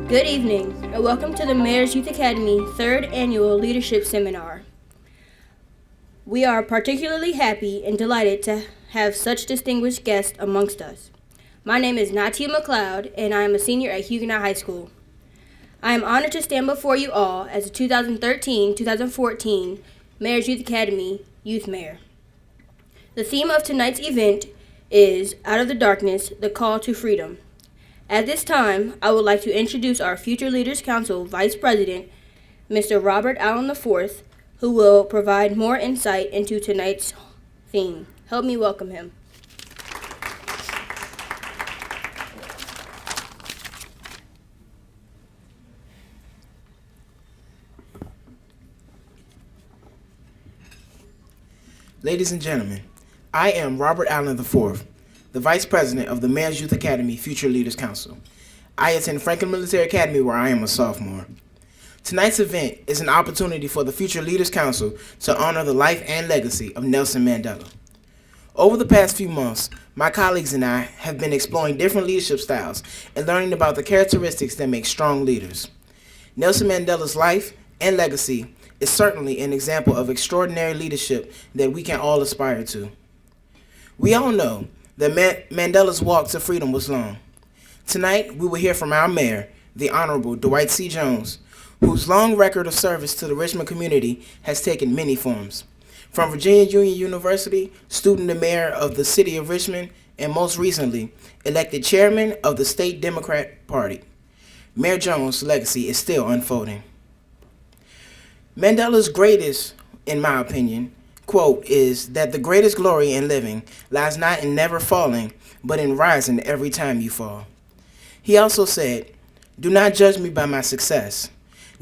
Good evening, and welcome to the Mayor's Youth Academy 3rd Annual Leadership Seminar. We are particularly happy and delighted to have such distinguished guests amongst us. My name is Natia McLeod, and I am a senior at Huguenot High School. I am honored to stand before you all as the 2013-2014 Mayor's Youth Academy Youth Mayor. The theme of tonight's event is Out of the Darkness, the Call to Freedom. At this time, I would like to introduce our Future Leaders Council Vice President, Mr. Robert Allen IV, who will provide more insight into tonight's theme. Help me welcome him. Ladies and gentlemen, I am Robert Allen IV, the Vice President of the Mayor's Youth Academy Future Leaders Council. I attend Franklin Military Academy where I am a sophomore. Tonight's event is an opportunity for the Future Leaders Council to honor the life and legacy of Nelson Mandela. Over the past few months, my colleagues and I have been exploring different leadership styles and learning about the characteristics that make strong leaders. Nelson Mandela's life and legacy is certainly an example of extraordinary leadership that we can all aspire to. We all know that Mandela's walk to freedom was long. Tonight, we will hear from our mayor, the Honorable Dwight C. Jones, whose long record of service to the Richmond community has taken many forms. From Virginia Union University, student and mayor of the city of Richmond, and most recently, elected chairman of the State Democrat Party. Mayor Jones' legacy is still unfolding. Mandela's greatest, in my opinion, quote is that the greatest glory in living lies not in never falling, but in rising every time you fall. He also said, "Do not judge me by my success.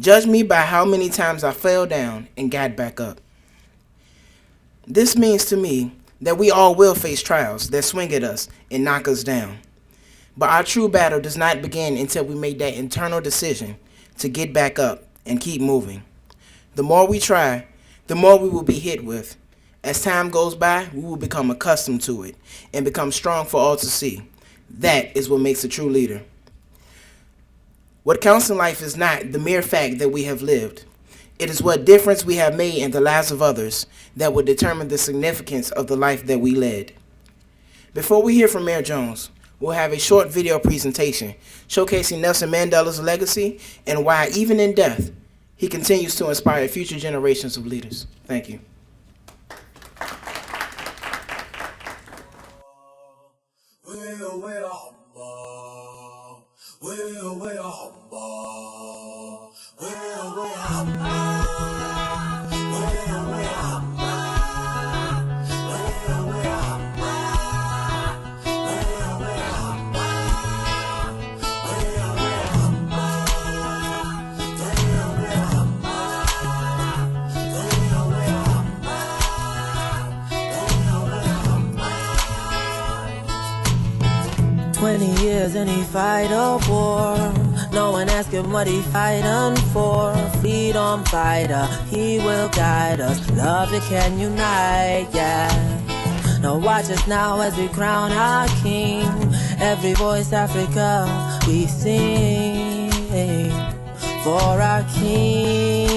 Judge me by how many times I fell down and got back up." This means to me that we all will face trials that swing at us and knock us down. But our true battle does not begin until we make that internal decision to get back up and keep moving. The more we try, the more we will be hit with. As time goes by, we will become accustomed to it and become strong for all to see. That is what makes a true leader. What counts in life is not the mere fact that we have lived. It is what difference we have made in the lives of others that will determine the significance of the life that we led. Before we hear from Mayor Jones, we'll have a short video presentation showcasing Nelson Mandela's legacy and why, even in death, he continues to inspire future generations of leaders. Thank you. Years and he fight a war. No one ask him what he fighting for. Freedom fighter, he will guide us. Love that can unite, yeah. Now watch us now as we crown our king. Every voice Africa we sing for our king.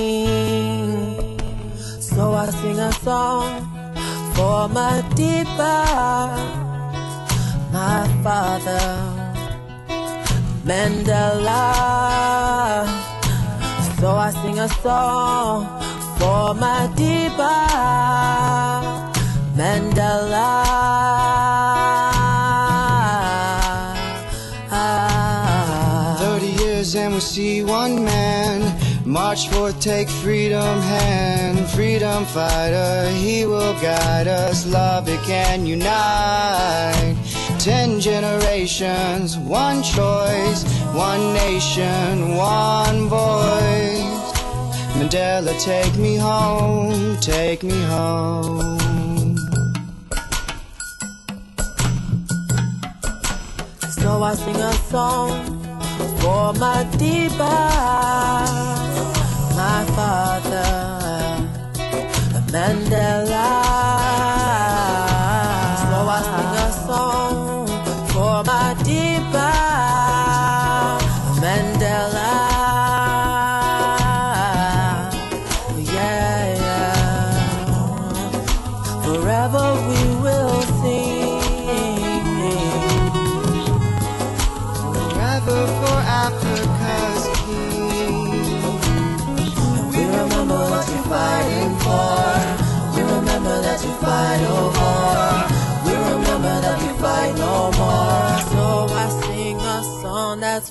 So I sing a song for Madiba, my father, Mandela. So I sing a song for Madiba, Mandela. 30 years and we see one man march forth, take freedom hand. Freedom fighter, he will guide us. Love it can unite. 10 generations, one choice, one nation, one voice. Mandela, take me home, take me home. So I sing a song for Madiba, my father, Mandela. So I sing a song for Madiba, Mandela.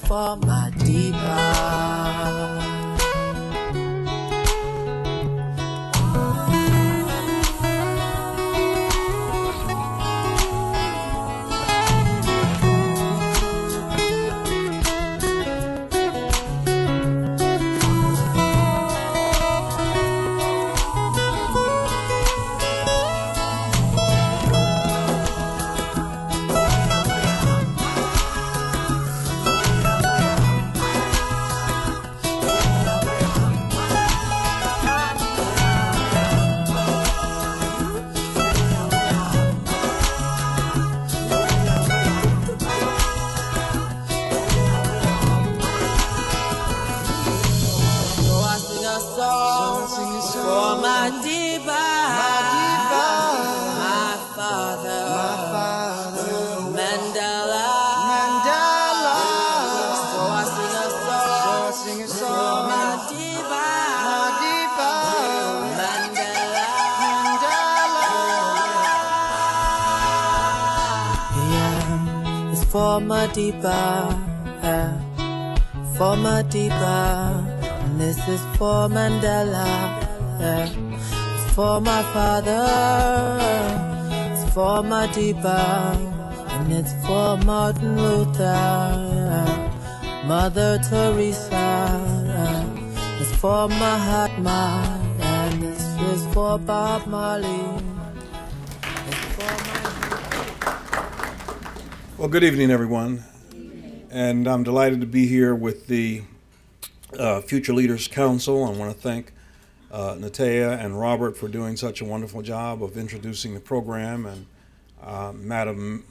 for my diva. For Madiba, for Madiba, and this is for Mandela, it's for my father, it's for Madiba, and it's for Martin Luther, Mother Teresa, it's for Mahatma, and this is for Bob Marley. Well, good evening, everyone, and I'm delighted to be here with the Future Leaders Council. I want to thank Natea and Robert for doing such a wonderful job of introducing the program, and Madam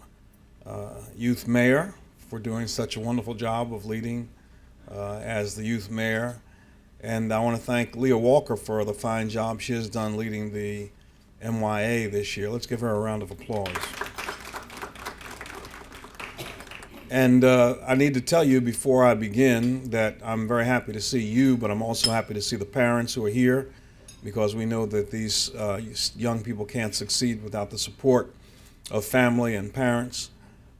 Youth Mayor for doing such a wonderful job of leading as the Youth Mayor. And I want to thank Leah Walker for the fine job she has done leading the MYA this year. Let's give her a round of applause. And I need to tell you before I begin that I'm very happy to see you, but I'm also happy to see the parents who are here, because we know that these young people can't succeed without the support of family and parents.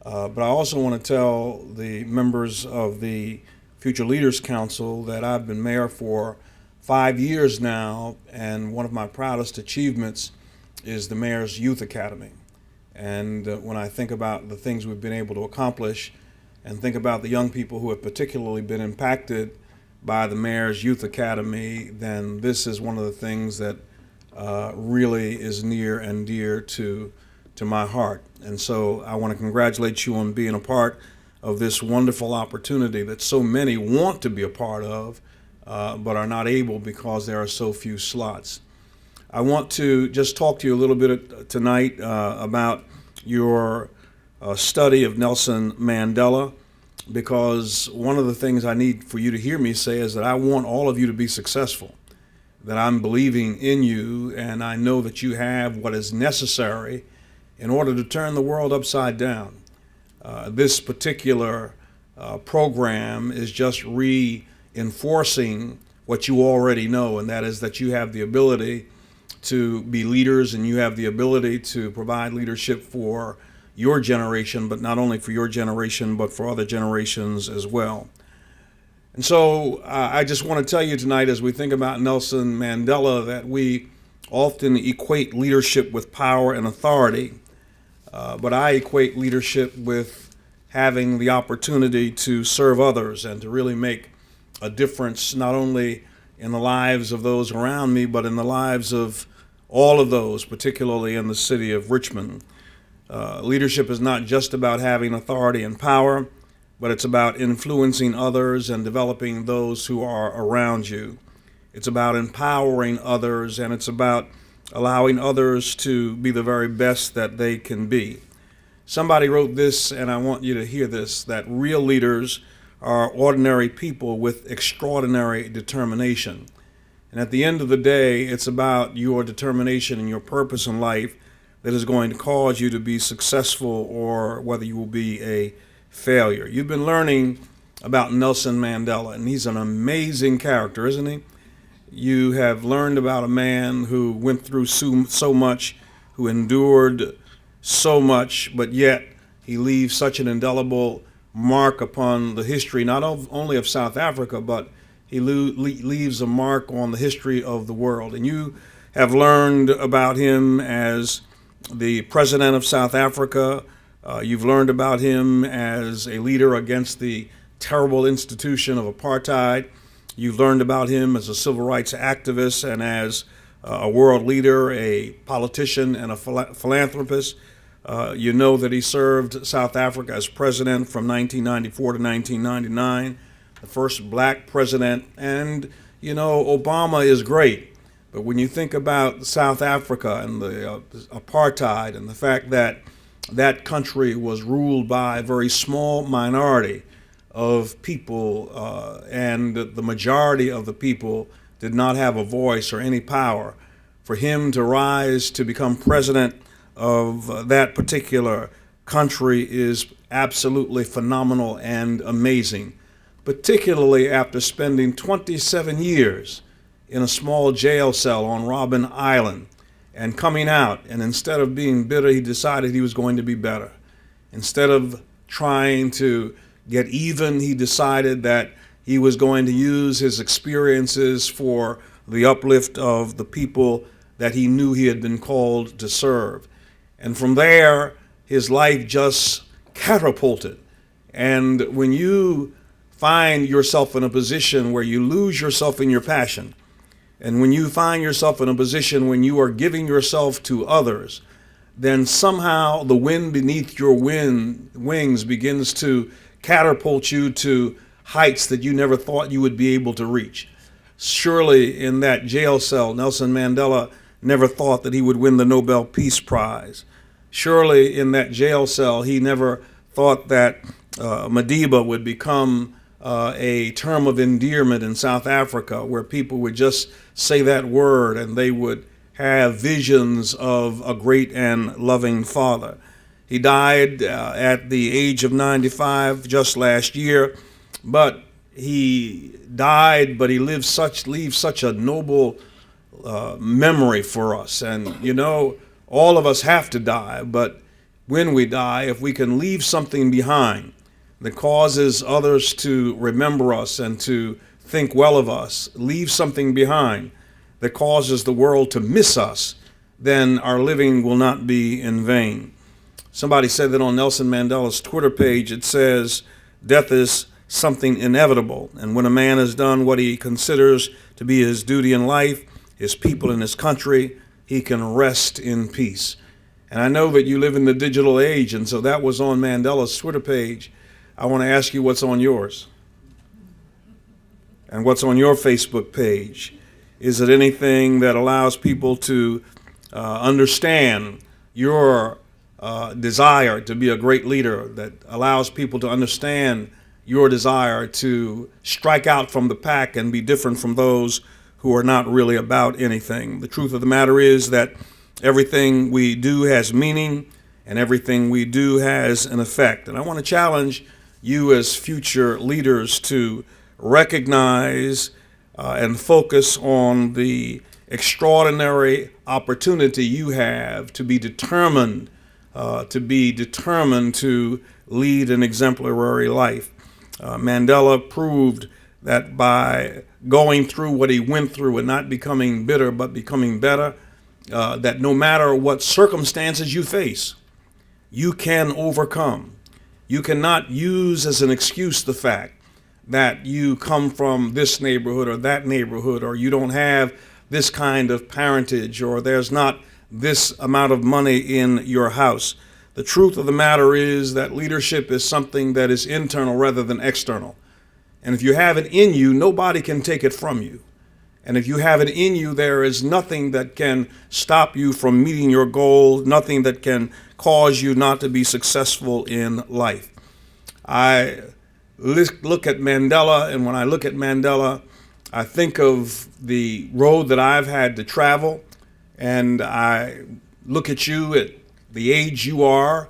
But I also want to tell the members of the Future Leaders Council that I've been mayor for 5 years now, and one of my proudest achievements is the Mayor's Youth Academy. And when I think about the things we've been able to accomplish and think about the young people who have particularly been impacted by the Mayor's Youth Academy, then this is one of the things that really is near and dear to my heart. And so I want to congratulate you on being a part of this wonderful opportunity that so many want to be a part of, but are not able because there are so few slots. I want to just talk to you a little bit tonight about your study of Nelson Mandela, because one of the things I need for you to hear me say is that I want all of you to be successful, that I'm believing in you, and I know that you have what is necessary in order to turn the world upside down. This particular program is just reinforcing what you already know, and that is that you have the ability to be leaders, and you have the ability to provide leadership for your generation, but not only for your generation, but for other generations as well. And so I just want to tell you tonight, as we think about Nelson Mandela, that we often equate leadership with power and authority, but I equate leadership with having the opportunity to serve others and to really make a difference, not only in the lives of those around me, but in the lives of all of those, particularly in the city of Richmond. Leadership is not just about having authority and power, but it's about influencing others and developing those who are around you. It's about empowering others, and it's about allowing others to be the very best that they can be. Somebody wrote this, and I want you to hear this, that real leaders are ordinary people with extraordinary determination. And at the end of the day, it's about your determination and your purpose in life that is going to cause you to be successful or whether you will be a failure. You've been learning about Nelson Mandela, and he's an amazing character, isn't he? You have learned about a man who went through so much, who endured so much, but yet he leaves such an indelible mark upon the history not only of South Africa, but he leaves a mark on the history of the world. And you have learned about him as the president of South Africa. You've learned about him as a leader against the terrible institution of apartheid. You've learned about him as a civil rights activist and as a world leader, a politician, and a philanthropist. You know that he served South Africa as president from 1994 to 1999, the first black president. And, you know, Obama is great. But when you think about South Africa and the apartheid and the fact that that country was ruled by a very small minority of people, and the majority of the people did not have a voice or any power, for him to rise to become president of that particular country is absolutely phenomenal and amazing, particularly after spending 27 years in a small jail cell on Robben Island and coming out. And instead of being bitter, he decided he was going to be better. Instead of trying to get even, he decided that he was going to use his experiences for the uplift of the people that he knew he had been called to serve. And from there, his life just catapulted. And when you find yourself in a position where you lose yourself in your passion, and when you find yourself in a position when you are giving yourself to others, then somehow the wind beneath your wings begins to catapult you to heights that you never thought you would be able to reach. Surely in that jail cell, Nelson Mandela never thought that he would win the Nobel Peace Prize. Surely in that jail cell, he never thought that Madiba would become a term of endearment in South Africa, where people would just say that word and they would have visions of a great and loving father. He died at the age of 95 just last year, but he died, but he leaves such a noble memory for us. And you know, all of us have to die, but when we die, if we can leave something behind that causes others to remember us and to think well of us, leave something behind that causes the world to miss us, then our living will not be in vain. Somebody said that on Nelson Mandela's Twitter page. It says, death is something inevitable, and when a man has done what he considers to be his duty in life, his people and his country, he can rest in peace. And I know that you live in the digital age, and so that was on Mandela's Twitter page. I want to ask you what's on yours and what's on your Facebook page. Is it anything that allows people to understand your desire to be a great leader, that allows people to understand your desire to strike out from the pack and be different from those who are not really about anything? The truth of the matter is that everything we do has meaning and everything we do has an effect. And I want to challenge you as future leaders to recognize and focus on the extraordinary opportunity you have to be determined to lead an exemplary life. Mandela proved that by going through what he went through and not becoming bitter but becoming better, that no matter what circumstances you face, you can overcome. You cannot use as an excuse the fact that you come from this neighborhood or that neighborhood, or you don't have this kind of parentage, or there's not this amount of money in your house. The truth of the matter is that leadership is something that is internal rather than external. And if you have it in you, nobody can take it from you. And if you have it in you, there is nothing that can stop you from meeting your goal, nothing that can cause you not to be successful in life. I look at Mandela, and when I look at Mandela, I think of the road that I've had to travel, and I look at you at the age you are,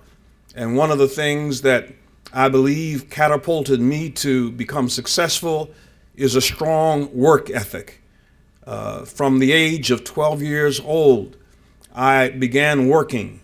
and one of the things that I believe catapulted me to become successful is a strong work ethic. From the age of 12 years old, I began working,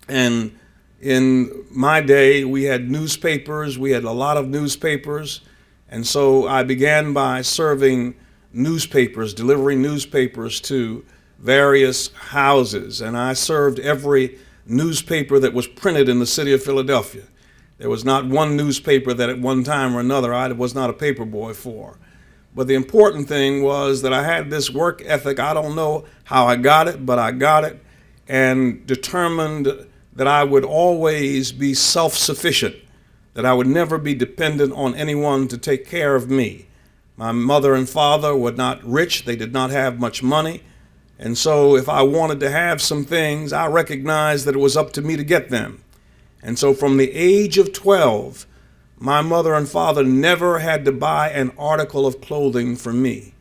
and In my day, we had newspapers. We had a lot of newspapers. And so I began by serving newspapers, delivering newspapers to various houses. And I served every newspaper that was printed in the city of Philadelphia. There was not one newspaper that at one time or another I was not a paper boy for. But the important thing was that I had this work ethic. I don't know how I got it, but I got it, and determined that I would always be self-sufficient, that I would never be dependent on anyone to take care of me. My mother and father were not rich. They did not have much money. And so if I wanted to have some things, I recognized that it was up to me to get them. And so from the age of 12, my mother and father never had to buy an article of clothing for me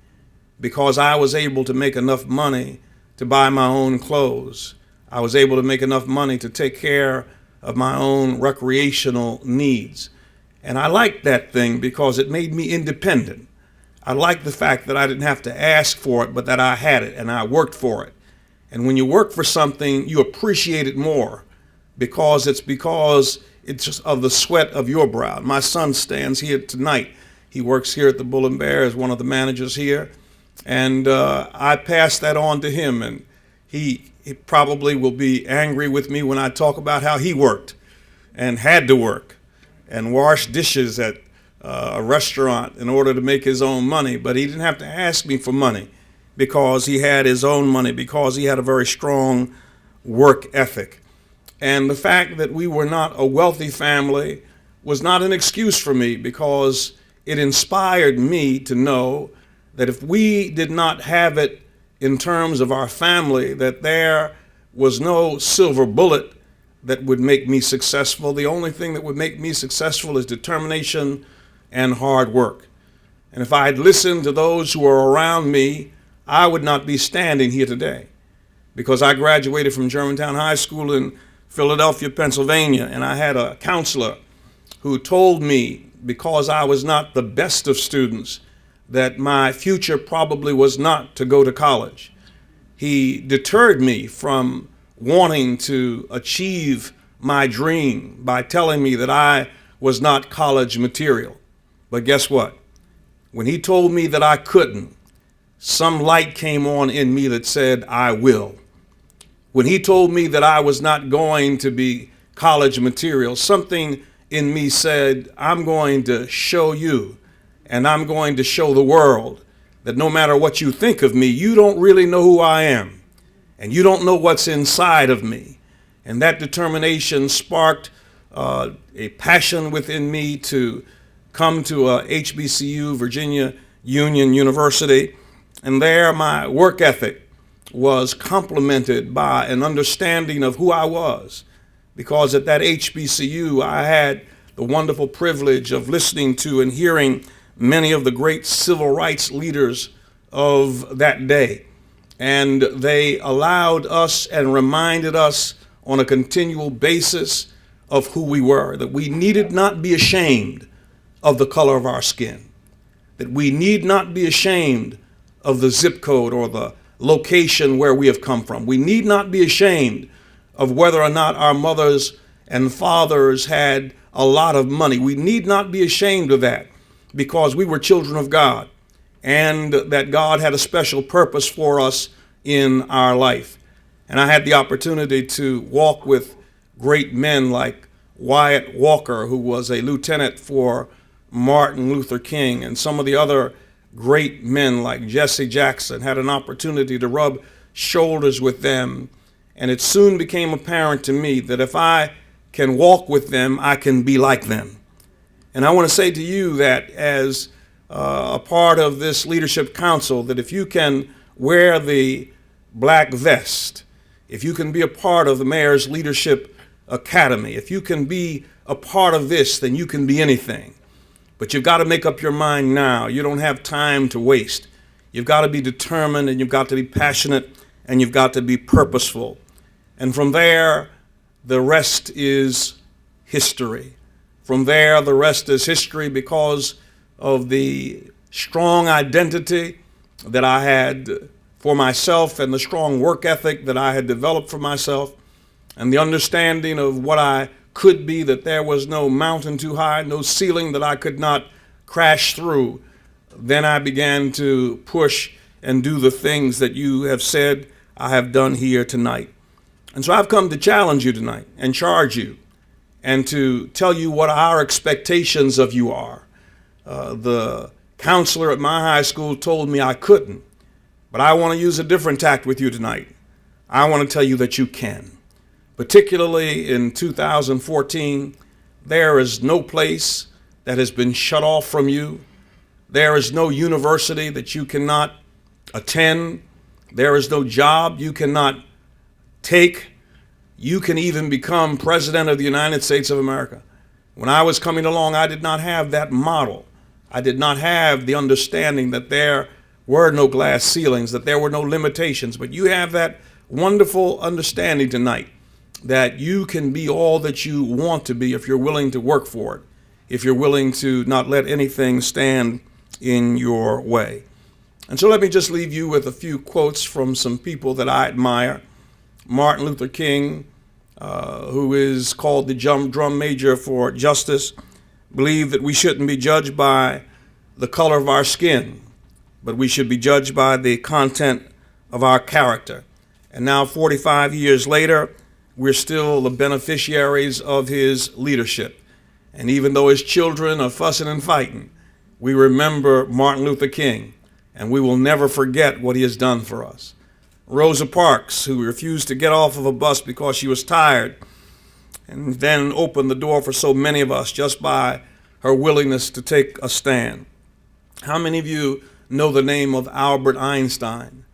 because I was able to make enough money to buy my own clothes. I was able to make enough money to take care of my own recreational needs. And I liked that thing because it made me independent. I liked the fact that I didn't have to ask for it, but that I had it and I worked for it. And when you work for something, you appreciate it more because it's just of the sweat of your brow. My son stands here tonight. He works here at the Bull and Bear as one of the managers here. And I pass that on to him. And he probably will be angry with me when I talk about how he worked and had to work and wash dishes at a restaurant in order to make his own money. But he didn't have to ask me for money because he had his own money, because he had a very strong work ethic. And the fact that we were not a wealthy family was not an excuse for me, because it inspired me to know that if we did not have it in terms of our family, that there was no silver bullet that would make me successful. The only thing that would make me successful is determination and hard work. And if I had listened to those who were around me, I would not be standing here today, because I graduated from Germantown High School in Philadelphia, Pennsylvania, and I had a counselor who told me, because I was not the best of students, that my future probably was not to go to college. He deterred me from wanting to achieve my dream by telling me that I was not college material. But guess what? When he told me that I couldn't, some light came on in me that said, I will. When he told me that I was not going to be college material, something in me said, I'm going to show you, and I'm going to show the world that no matter what you think of me, you don't really know who I am, and you don't know what's inside of me. And that determination sparked a passion within me to come to HBCU, Virginia Union University, and there my work ethic was complemented by an understanding of who I was, because at that HBCU I had the wonderful privilege of listening to and hearing many of the great civil rights leaders of that day. And they allowed us and reminded us on a continual basis of who we were, that we needed not be ashamed of the color of our skin, that we need not be ashamed of the zip code or the location where we have come from. We need not be ashamed of whether or not our mothers and fathers had a lot of money. We need not be ashamed of that, because we were children of God, and that God had a special purpose for us in our life. And I had the opportunity to walk with great men like Wyatt Walker, who was a lieutenant for Martin Luther King, and some of the other great men like Jesse Jackson. Had an opportunity to rub shoulders with them, and it soon became apparent to me that if I can walk with them, I can be like them. And I want to say to you that as a part of this leadership council, that if you can wear the black vest, if you can be a part of the Mayor's Leadership Academy, if you can be a part of this, then you can be anything. But you've got to make up your mind now. You don't have time to waste. You've got to be determined, and you've got to be passionate, and you've got to be purposeful. And from there, the rest is history. From there, the rest is history, because of the strong identity that I had for myself and the strong work ethic that I had developed for myself. and the understanding of what I could be, that there was no mountain too high, no ceiling that I could not crash through, then I began to push and do the things that you have said I have done here tonight. And so I've come to challenge you tonight and charge you and to tell you what our expectations of you are. The counselor at my high school told me I couldn't, but I want to use a different tact with you tonight. I want to tell you that you can. Particularly in 2014, there is no place that has been shut off from you. There is no university that you cannot attend. There is no job you cannot take. You can even become president of the United States of America. When I was coming along, I did not have that model. I did not have the understanding that there were no glass ceilings, that there were no limitations. But you have that wonderful understanding tonight that you can be all that you want to be if you're willing to work for it, if you're willing to not let anything stand in your way. And so let me just leave you with a few quotes from some people that I admire. Martin Luther King, who is called the drum major for justice, believed that we shouldn't be judged by the color of our skin, but we should be judged by the content of our character. And now 45 years later, we're still the beneficiaries of his leadership. And even though his children are fussing and fighting, we remember Martin Luther King, and we will never forget what he has done for us. Rosa Parks, who refused to get off of a bus because she was tired, and then opened the door for so many of us just by her willingness to take a stand. How many of you know the name of Albert Einstein?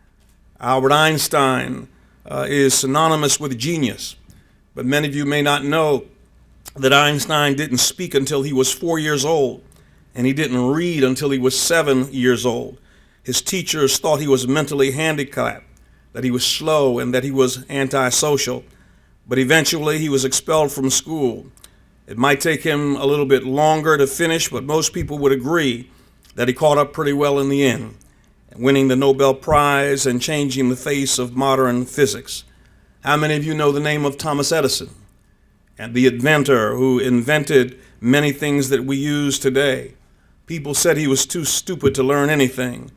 Albert Einstein is synonymous with genius, but many of you may not know that Einstein didn't speak until he was 4 years old, and he didn't read until he was 7 years old. His teachers thought he was mentally handicapped, that he was slow, and that he was antisocial, but eventually he was expelled from school. It might take him a little bit longer to finish, but most people would agree that he caught up pretty well in the end, winning the Nobel Prize and changing the face of modern physics. How many of you know the name of Thomas Edison, and the inventor who invented many things that we use today? People said he was too stupid to learn anything,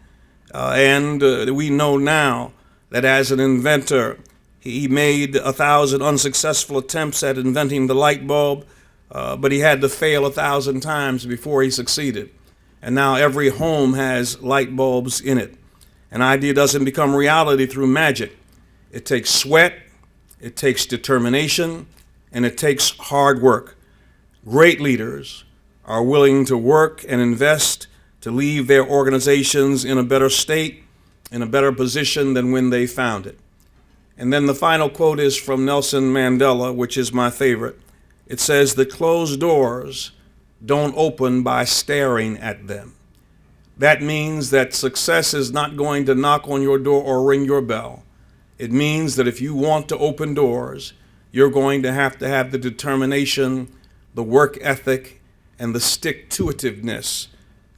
and we know now that as an inventor, he made 1,000 unsuccessful attempts at inventing the light bulb, but he had to fail 1,000 times before he succeeded. And now every home has light bulbs in it. An idea doesn't become reality through magic. It takes sweat, it takes determination, and it takes hard work. Great leaders are willing to work and invest to leave their organizations in a better state, in a better position than when they found it. And then the final quote is from Nelson Mandela, which is my favorite. It says, "The closed doors don't open by staring at them." That means that success is not going to knock on your door or ring your bell. It means that if you want to open doors, you're going to have the determination, the work ethic, and the stick-to-itiveness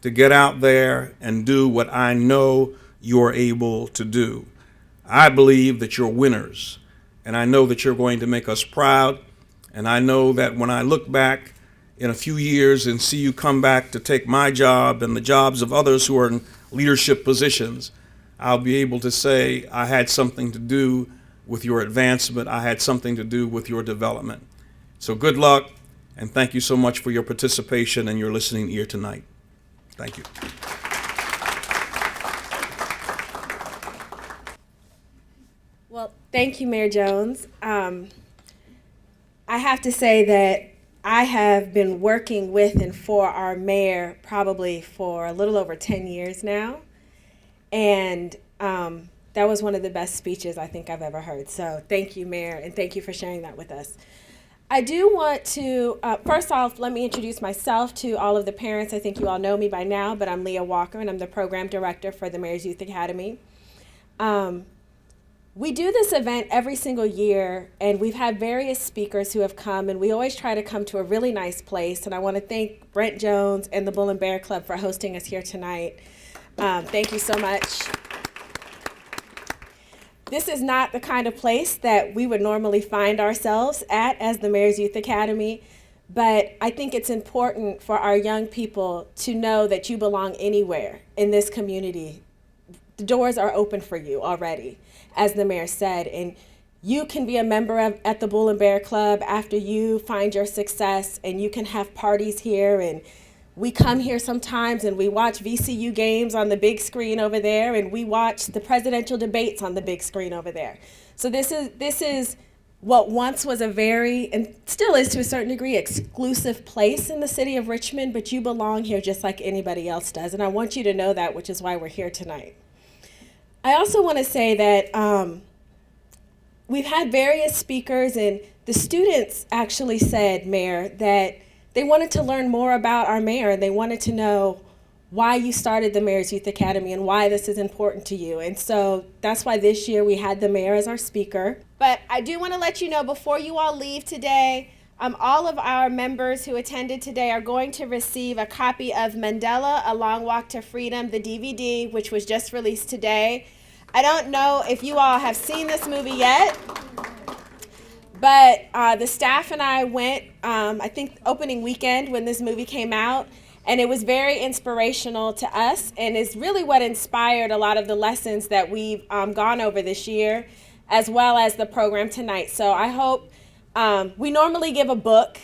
to get out there and do what I know you're able to do. I believe that you're winners, and I know that you're going to make us proud, and I know that when I look back in a few years and see you come back to take my job and the jobs of others who are in leadership positions, I'll be able to say I had something to do with your advancement. I had something to do with your development. So good luck, and thank you so much for your participation and your listening ear tonight. Thank you. Well, thank you, Mayor Jones. I have to say that I have been working with and for our mayor probably for a little over 10 years now. And that was one of the best speeches I think I've ever heard. So thank you, Mayor, and thank you for sharing that with us. I do want to, first off, let me introduce myself to all of the parents. I think you all know me by now, but I'm Leah Walker, and I'm the program director for the Mayor's Youth Academy. We do this event every single year, and we've had various speakers who have come, and we always try to come to a really nice place. And I want to thank Brent Jones and the Bull and Bear Club for hosting us here tonight. Thank you so much. This is not the kind of place that we would normally find ourselves at as the Mayor's Youth Academy, but I think it's important for our young people to know that you belong anywhere in this community. The doors are open for you already, as the mayor said, and you can be a member at the Bull and Bear Club after you find your success, and you can have parties here, and we come here sometimes and we watch VCU games on the big screen over there, and we watch the presidential debates on the big screen over there. So this is what once was a very, and still is to a certain degree, exclusive place in the city of Richmond, but you belong here just like anybody else does, and I want you to know that, which is why we're here tonight. I also want to say that we've had various speakers, and the students actually said, Mayor, that they wanted to learn more about our mayor, and they wanted to know why you started the Mayor's Youth Academy and why this is important to you. And so that's why this year we had the mayor as our speaker. But I do want to let you know before you all leave today, all of our members who attended today are going to receive a copy of Mandela, A Long Walk to Freedom, the DVD, which was just released today. I don't know if you all have seen this movie yet, but the staff and I went, I think, opening weekend when this movie came out, and it was very inspirational to us, and it's really what inspired a lot of the lessons that we've gone over this year, as well as the program tonight. So I hope, we normally give a book,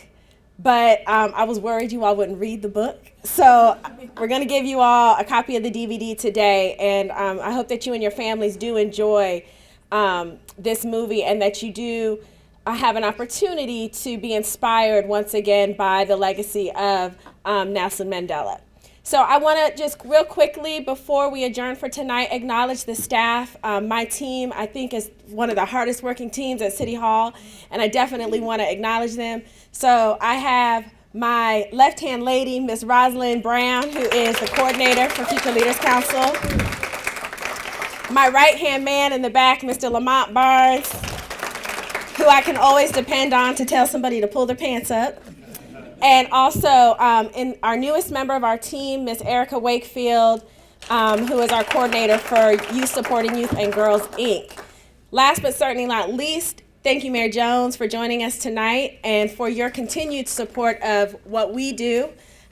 but I was worried you all wouldn't read the book. So we're going to give you all a copy of the DVD today, and I hope that you and your families do enjoy this movie, and that you do have an opportunity to be inspired once again by the legacy of Nelson Mandela. So I want to just real quickly, before we adjourn for tonight, acknowledge the staff. My team, I think, is one of the hardest working teams at City Hall, and I definitely want to acknowledge them. So I have my left-hand lady, Ms. Rosalind Brown, who is the coordinator for Future Leaders Council. My right-hand man in the back, Mr. Lamont Barnes, who I can always depend on to tell somebody to pull their pants up. And also, in our newest member of our team, Ms. Erica Wakefield, who is our coordinator for Youth Supporting Youth and Girls, Inc. Last but certainly not least, thank you, Mayor Jones, for joining us tonight and for your continued support of what we do.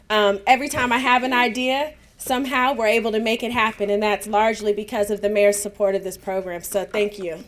Every time I have an idea, somehow we're able to make it happen, and that's largely because of the mayor's support of this program. So thank you.